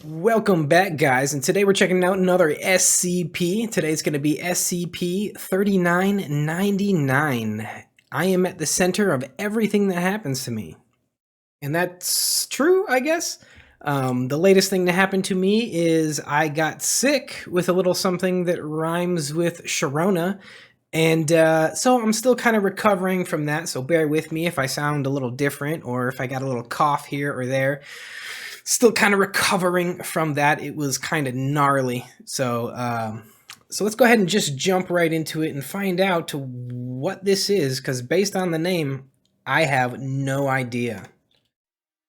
Welcome back, guys, and today we're checking out another SCP. Today's going to be SCP-3999. I am at the center of everything that happens to me. And that's true, I guess. The latest thing to happen to me is I got sick with a little something that rhymes with Sharona. And so I'm still kind of recovering from that, so bear with me if I sound a little different or if I got a little cough here or there. Still kind of recovering from that. It was kind of gnarly. So let's go ahead and just jump right into it and find out to what this is, because based on the name, I have no idea.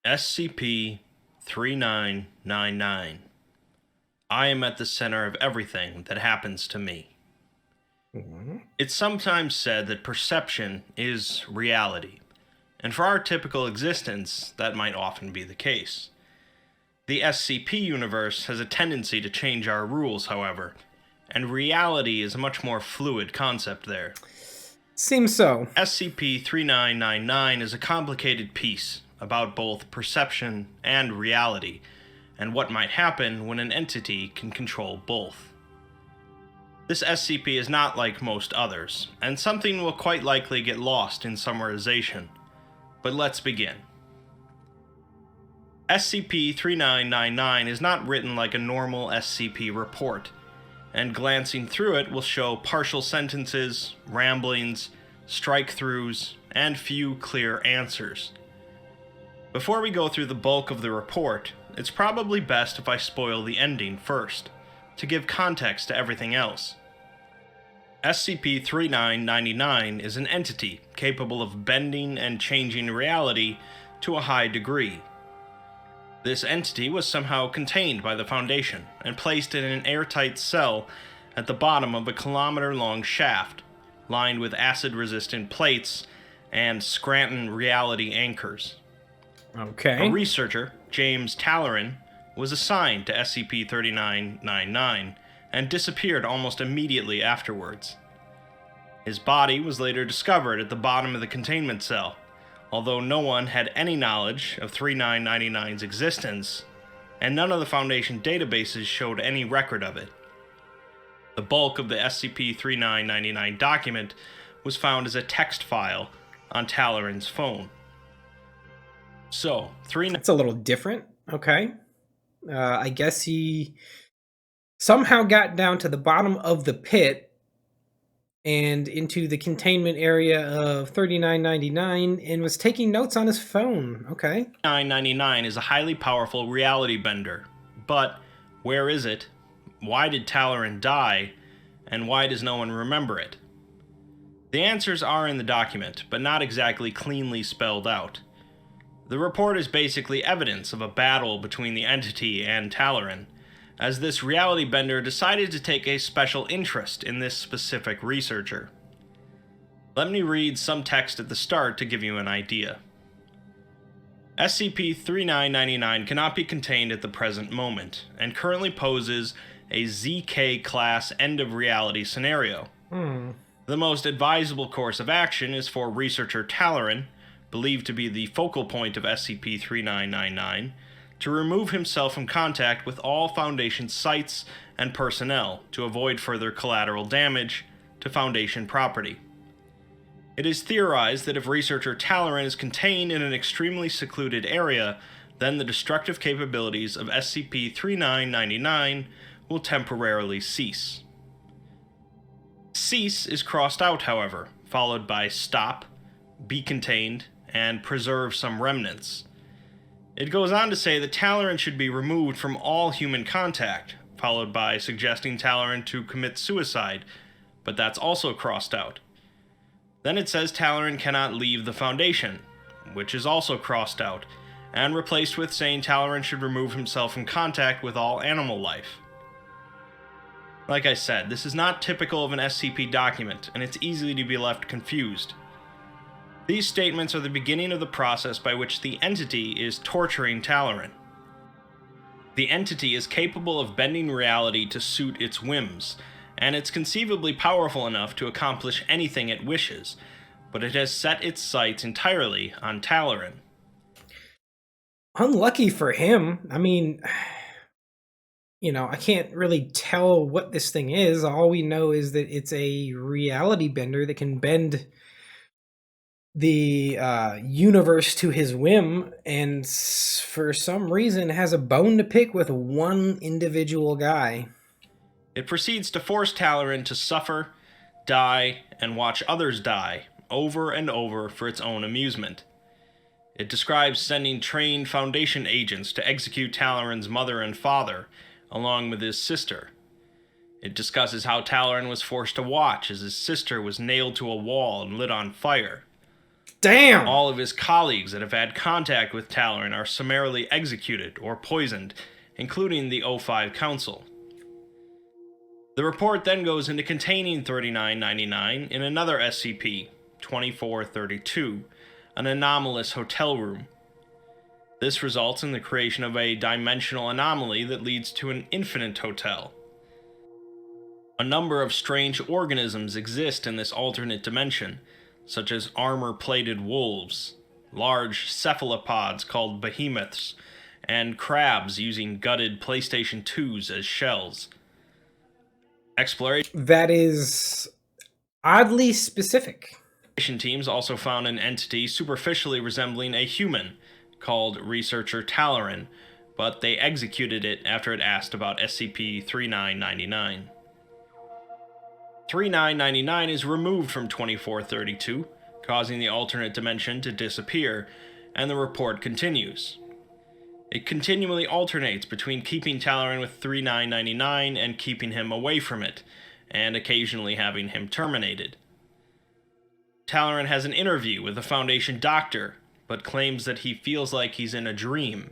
SCP-3999. I am at the center of everything that happens to me. It's sometimes said that perception is reality, and for our typical existence, that might often be the case. The SCP universe has a tendency to change our rules, however, and reality is a much more fluid concept there. Seems so. SCP-3999 is a complicated piece about both perception and reality, and what might happen when an entity can control both. This SCP is not like most others, and something will quite likely get lost in summarization. But let's begin. SCP-3999 is not written like a normal SCP report, and glancing through it will show partial sentences, ramblings, strike-throughs, and few clear answers. Before we go through the bulk of the report, it's probably best if I spoil the ending first, to give context to everything else. SCP-3999 is an entity capable of bending and changing reality to a high degree. This entity was somehow contained by the Foundation and placed in an airtight cell at the bottom of a kilometer-long shaft, lined with acid-resistant plates and Scranton reality anchors. Okay. A researcher, James Tallerin, was assigned to SCP-3999 and disappeared almost immediately afterwards. His body was later discovered at the bottom of the containment cell, although no one had any knowledge of 3999's existence, and none of the Foundation databases showed any record of it. The bulk of the SCP-3999 document was found as a text file on Tallerin's phone. So, That's a little different. Okay. I guess he somehow got down to the bottom of the pit and into the containment area of 3999 and was taking notes on his phone. Okay. 3999 is a highly powerful reality bender, but where is it? Why did Tallerin die? And why does no one remember it? The answers are in the document, but not exactly cleanly spelled out. The report is basically evidence of a battle between the entity and Tallerin, as this reality bender decided to take a special interest in this specific researcher. Let me read some text at the start to give you an idea. SCP-3999 cannot be contained at the present moment, and currently poses a ZK-class end-of-reality scenario. The most advisable course of action is for researcher Tallerin, believed to be the focal point of SCP-3999, to remove himself from contact with all Foundation sites and personnel to avoid further collateral damage to Foundation property. It is theorized that if researcher Tallerin is contained in an extremely secluded area, then the destructive capabilities of SCP-3999 will temporarily cease. Cease is crossed out, however, followed by stop, be contained, and preserve some remnants. It goes on to say that Tallerin should be removed from all human contact, followed by suggesting Tallerin to commit suicide, but that's also crossed out. Then it says Tallerin cannot leave the Foundation, which is also crossed out, and replaced with saying Tallerin should remove himself from contact with all animal life. Like I said, this is not typical of an SCP document, and it's easy to be left confused. These statements are the beginning of the process by which the entity is torturing Tallerin. The entity is capable of bending reality to suit its whims, and it's conceivably powerful enough to accomplish anything it wishes, but it has set its sights entirely on Tallerin. Unlucky for him. I mean, I can't really tell what this thing is. All we know is that it's a reality bender that can bend the universe to his whim, and for some reason has a bone to pick with one individual guy. It proceeds to force Talaran to suffer, die, and watch others die, over and over for its own amusement. It describes sending trained Foundation agents to execute Talaran's mother and father, along with his sister. It discusses how Talaran was forced to watch as his sister was nailed to a wall and lit on fire. Damn! All of his colleagues that have had contact with Talaran are summarily executed or poisoned, including the O5 Council. The report then goes into containing 3999 in another SCP-2432, an anomalous hotel room. This results in the creation of a dimensional anomaly that leads to an infinite hotel. A number of strange organisms exist in this alternate dimension, such as armor-plated wolves, large cephalopods called behemoths, and crabs using gutted PlayStation 2s as shells. Exploration That is oddly specific. teams also found an entity superficially resembling a human, called Researcher Talaran, but they executed it after it asked about SCP-3999. 3999 is removed from 2432, causing the alternate dimension to disappear, and the report continues. It continually alternates between keeping Talaran with 3999 and keeping him away from it, and occasionally having him terminated. Talaran has an interview with the Foundation doctor, but claims that he feels like he's in a dream.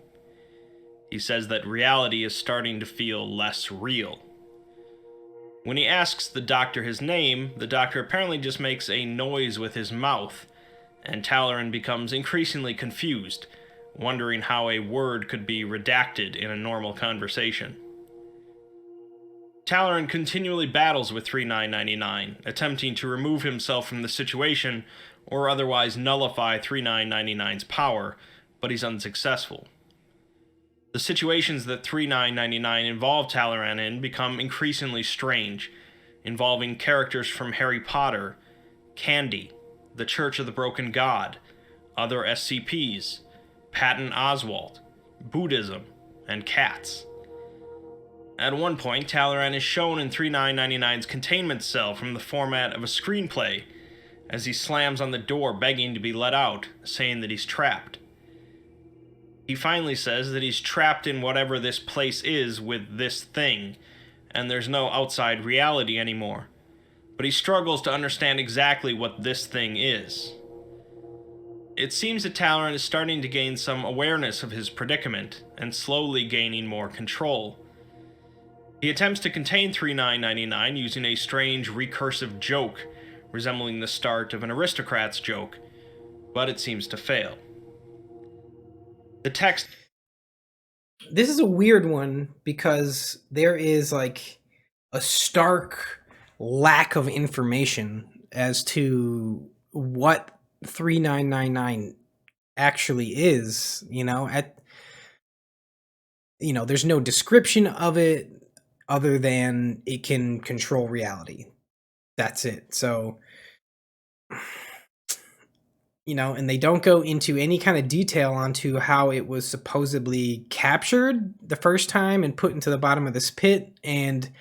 He says that reality is starting to feel less real. When he asks the doctor his name, the doctor apparently just makes a noise with his mouth, and Talaran becomes increasingly confused, wondering how a word could be redacted in a normal conversation. Talaran continually battles with 3999, attempting to remove himself from the situation or otherwise nullify 3999's power, but he's unsuccessful. The situations that 3999 involve Talaran in become increasingly strange, involving characters from Harry Potter, Candy, the Church of the Broken God, other SCPs, Patton Oswalt, Buddhism, and cats. At one point, Talaran is shown in 3999's containment cell from the format of a screenplay, as he slams on the door begging to be let out, saying that he's trapped. He finally says that he's trapped in whatever this place is with this thing, and there's no outside reality anymore, but he struggles to understand exactly what this thing is. It seems that Talaran is starting to gain some awareness of his predicament, and slowly gaining more control. He attempts to contain 3999 using a strange recursive joke, resembling the start of an aristocrat's joke, but it seems to fail. The text. This is a weird one because there is like a stark lack of information as to what 3999 actually is, there's no description of it other than it can control reality. That's it. So, and they don't go into any kind of detail onto how it was supposedly captured the first time and put into the bottom of this pit, and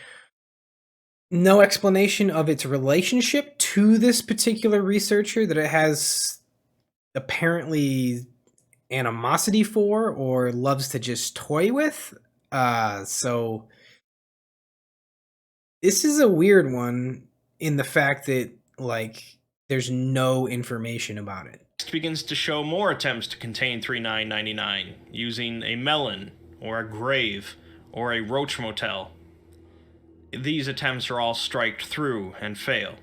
no explanation of its relationship to this particular researcher that it has apparently animosity for or loves to just toy with. So this is a weird one in the fact that, like, there's no information about it. Begins to show more attempts to contain 3999, using a melon, or a grave, or a roach motel. These attempts are all striked through and fail.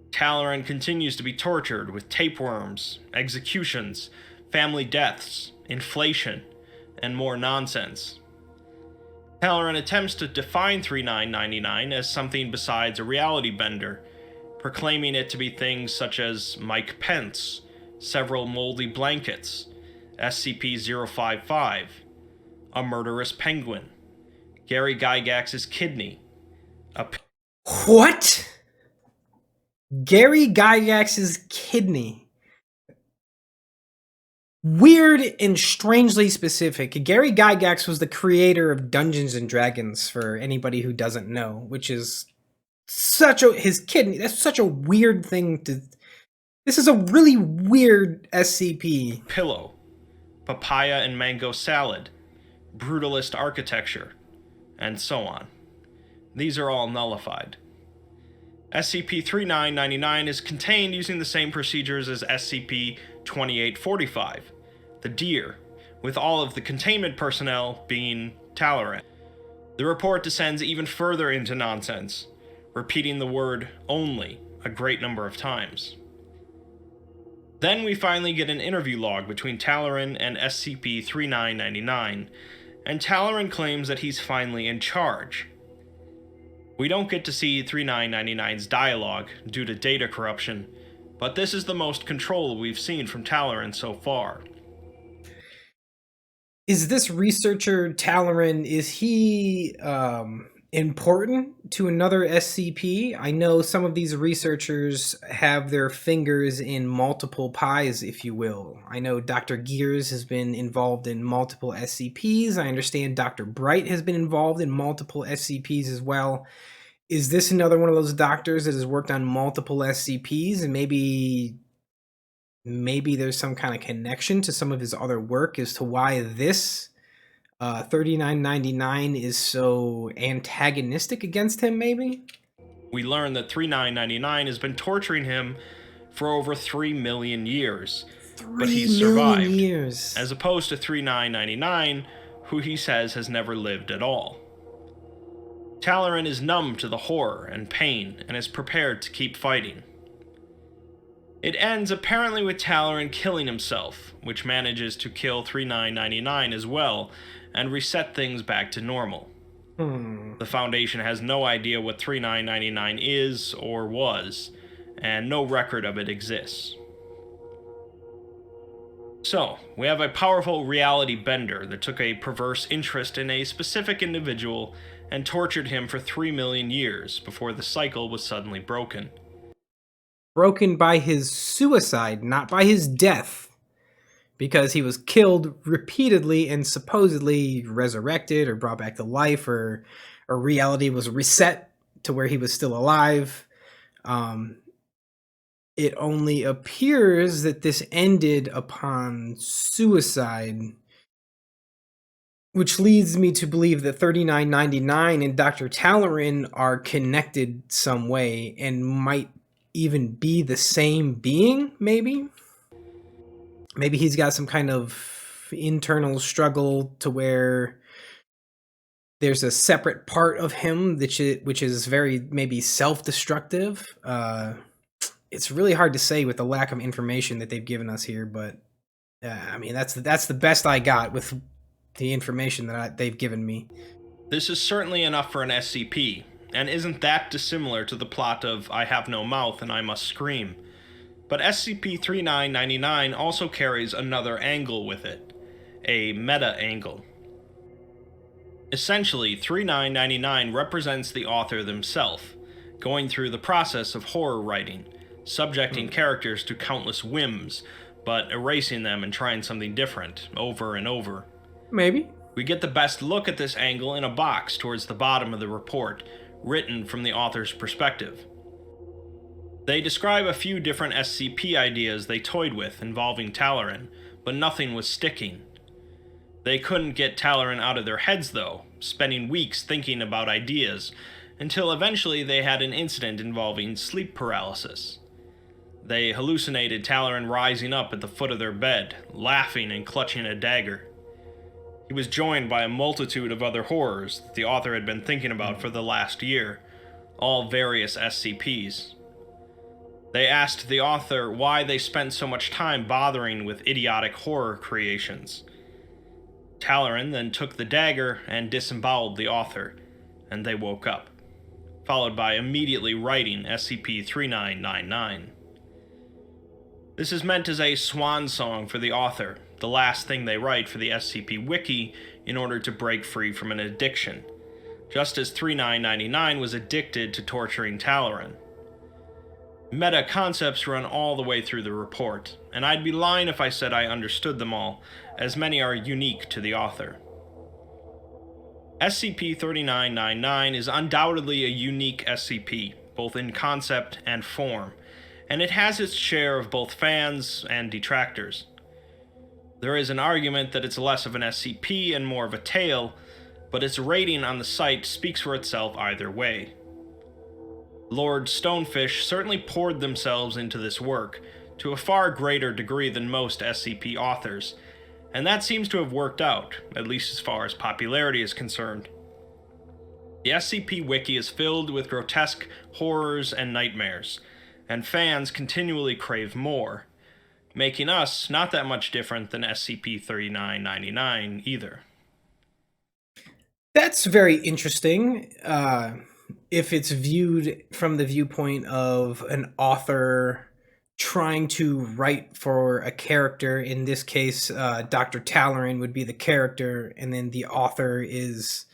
Talaran continues to be tortured with tapeworms, executions, family deaths, inflation, and more nonsense. Talaran attempts to define 3999 as something besides a reality bender, proclaiming it to be things such as Mike Pence, several moldy blankets, SCP-055, a murderous penguin, Gary Gygax's kidney, a What? Gary Gygax's kidney. Weird and strangely specific. Gary Gygax was the creator of Dungeons and Dragons, for anybody who doesn't know, which is his kidney. That's such a weird thing to. This is a really weird SCP. pillow, papaya and mango salad, brutalist architecture, and so on. These are all nullified. SCP-3999 is contained using the same procedures as SCP-2845, the deer, with all of the containment personnel being Talaran. The report descends even further into nonsense, repeating the word only a great number of times. Then we finally get an interview log between Talaran and SCP-3999, and Talaran claims that he's finally in charge. We don't get to see 3999's dialogue due to data corruption, but this is the most control we've seen from Talaran so far. Is this researcher Talaran, is he important to another SCP? I know some of these researchers have their fingers in multiple pies, if you will. I know Dr. Gears has been involved in multiple SCPs. I understand Dr. Bright has been involved in multiple SCPs as well. Is this another one of those doctors that has worked on multiple SCPs, and maybe there's some kind of connection to some of his other work as to why this 3999 is so antagonistic against him, maybe? We learn that 3999 has been torturing him for over 3 million years, but he's 3 million survived, years. as opposed to 3999, who he says has never lived at all. Talaran is numb to the horror and pain and is prepared to keep fighting. It ends apparently with Talaran killing himself, which manages to kill 3999 as well, and reset things back to normal. The Foundation has no idea what 3999 is or was, and no record of it exists. So, we have a powerful reality bender that took a perverse interest in a specific individual and tortured him for 3 million years before the cycle was suddenly broken. Broken by his suicide, not by his death. Because he was killed repeatedly and supposedly resurrected or brought back to life, or reality was reset to where he was still alive. It only appears that this ended upon suicide, which leads me to believe that 3999 and Dr. Talaran are connected some way and might even be the same being, maybe? Maybe he's got some kind of internal struggle to where there's a separate part of him which is very maybe self-destructive. It's really hard to say with the lack of information that they've given us here, but I mean that's the best I got with the information that they've given me. This is certainly enough for an SCP, and isn't that dissimilar to the plot of I Have No Mouth and I Must Scream. But SCP-3999 also carries another angle with it, a meta-angle. Essentially, 3999 represents the author themselves, going through the process of horror writing, subjecting characters to countless whims, but erasing them and trying something different, over and over. Maybe. We get the best look at this angle in a box towards the bottom of the report, written from the author's perspective. They describe a few different SCP ideas they toyed with involving Talaran, but nothing was sticking. They couldn't get Talaran out of their heads though, spending weeks thinking about ideas, until eventually they had an incident involving sleep paralysis. They hallucinated Talaran rising up at the foot of their bed, laughing and clutching a dagger. He was joined by a multitude of other horrors that the author had been thinking about for the last year, all various SCPs. They asked the author why they spent so much time bothering with idiotic horror creations. Talaran then took the dagger and disemboweled the author, and they woke up, followed by immediately writing SCP-3999. This is meant as a swan song for the author, the last thing they write for the SCP Wiki in order to break free from an addiction. just as 3999 was addicted to torturing Talaran. Meta concepts run all the way through the report, and I'd be lying if I said I understood them all, as many are unique to the author. SCP-3999 is undoubtedly a unique SCP, both in concept and form, and it has its share of both fans and detractors. There is an argument that it's less of an SCP and more of a tale, but its rating on the site speaks for itself either way. Lord Stonefish certainly poured themselves into this work, to a far greater degree than most SCP authors, and that seems to have worked out, at least as far as popularity is concerned. The SCP Wiki is filled with grotesque horrors and nightmares, and fans continually crave more, making us not that much different than SCP-3999 either. That's very interesting. If it's viewed from the viewpoint of an author trying to write for a character, in this case, Dr. Talaran would be the character, and then the author is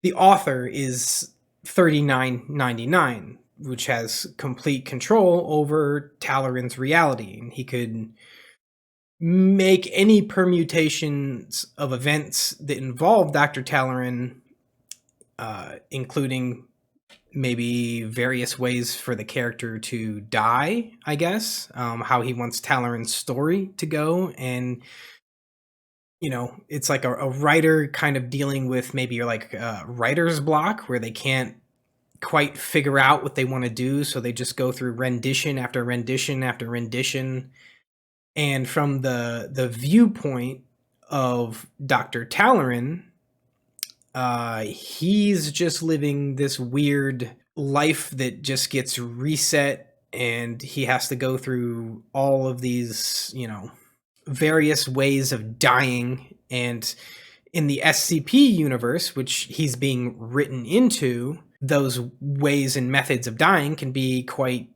3999, which has complete control over Talaran's reality, and he could make any permutations of events that involve Dr. Talaran, including maybe various ways for the character to die, I guess, how he wants Talaran's story to go. And, you know, it's like a writer kind of dealing with maybe like writer's block where they can't quite figure out what they want to do. So they just go through rendition after rendition after rendition. And from the viewpoint of Dr. Talaran, he's just living this weird life that just gets reset, and he has to go through all of these, you know, various ways of dying. And in the SCP universe, which he's being written into, those ways and methods of dying can be quite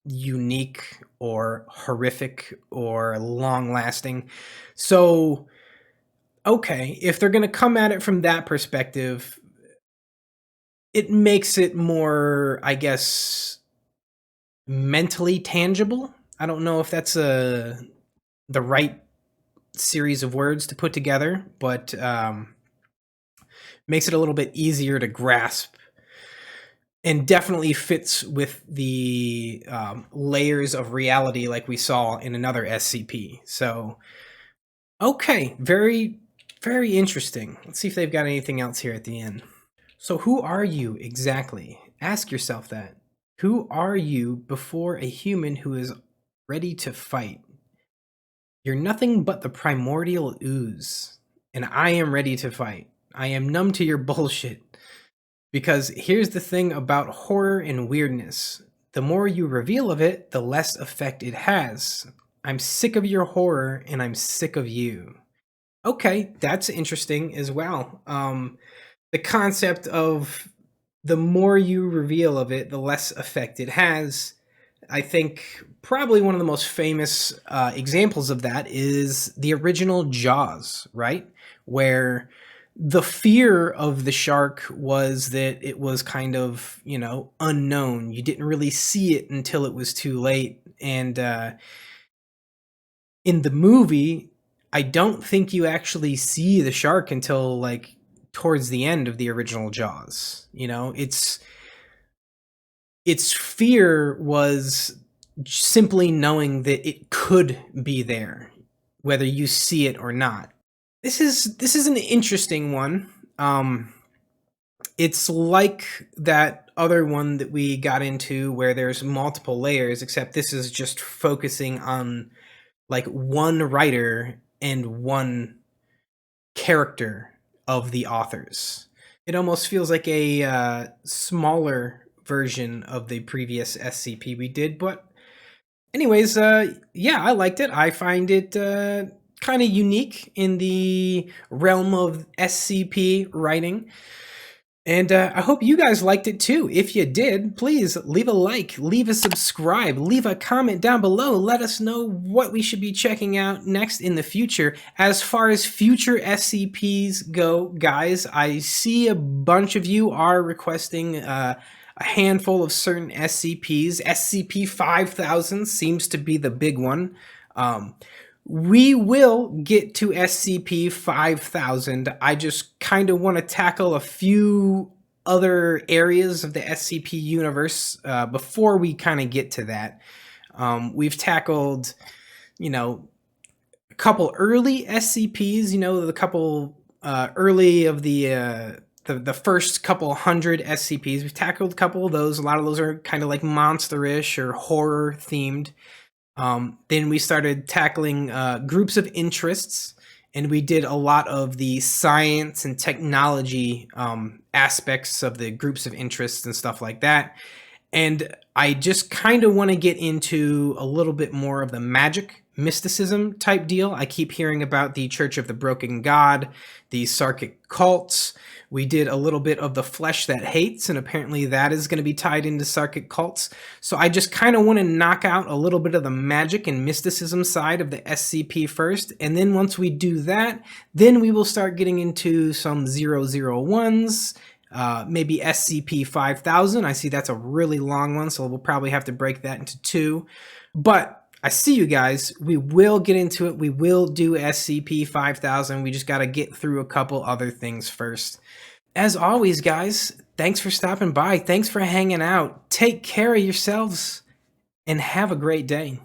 unique or horrific or long lasting. So, okay, if they're going to come at it from that perspective, it makes it more, I guess, mentally tangible. I don't know if that's the right series of words to put together, but makes it a little bit easier to grasp, and definitely fits with the layers of reality like we saw in another SCP. So, okay, very, very interesting. Let's see if they've got anything else here at the end. So who are you exactly? Ask yourself that. Who are you before a human who is ready to fight? You're nothing but the primordial ooze, and I am ready to fight. I am numb to your bullshit. Because here's the thing about horror and weirdness. The more you reveal of it, the less effect it has. I'm sick of your horror, and I'm sick of you. Okay, that's interesting as well. The concept of the more you reveal of it, the less effect it has. I think probably one of the most famous examples of that is the original Jaws, right? Where the fear of the shark was that it was kind of, you know, unknown. You didn't really see it until it was too late. And in the movie, I don't think you actually see the shark until like towards the end of the original Jaws. You know, its fear was simply knowing that it could be there, whether you see it or not. This is an interesting one. It's like that other one that we got into where there's multiple layers, except this is just focusing on like one writer and one character of the authors. It almost feels like a smaller version of the previous SCP we did, but anyways, yeah, I liked it. I find it kind of unique in the realm of SCP writing. And I hope you guys liked it too. If you did, please leave a like, leave a subscribe, leave a comment down below. Let us know what we should be checking out next in the future. As far as future SCPs go, guys, I see a bunch of you are requesting a handful of certain SCPs. SCP-5000 seems to be the big one. We will get to SCP-5000. I just kind of want to tackle a few other areas of the SCP universe before we kind of get to that. We've tackled, a couple early SCPs, the couple early of the first couple hundred SCPs. We've tackled a couple of those. A lot of those are kind of like monsterish or horror themed. Then we started tackling groups of interests, and we did a lot of the science and technology aspects of the groups of interests and stuff like that. And I just kind of want to get into a little bit more of the magic mysticism type deal. I keep hearing about the Church of the Broken God, the Sarkic cults. We did a little bit of the Flesh That Hates, and apparently that is going to be tied into Sarkic cults. So I just kind of want to knock out a little bit of the magic and mysticism side of the SCP first. And then once we do that, then we will start getting into some 001s, maybe SCP-5000. I see that's a really long one, so we'll probably have to break that into two. But I see you guys. We will get into it. We will do SCP-5000. We just got to get through a couple other things first. As always, guys, thanks for stopping by. Thanks for hanging out. Take care of yourselves and have a great day.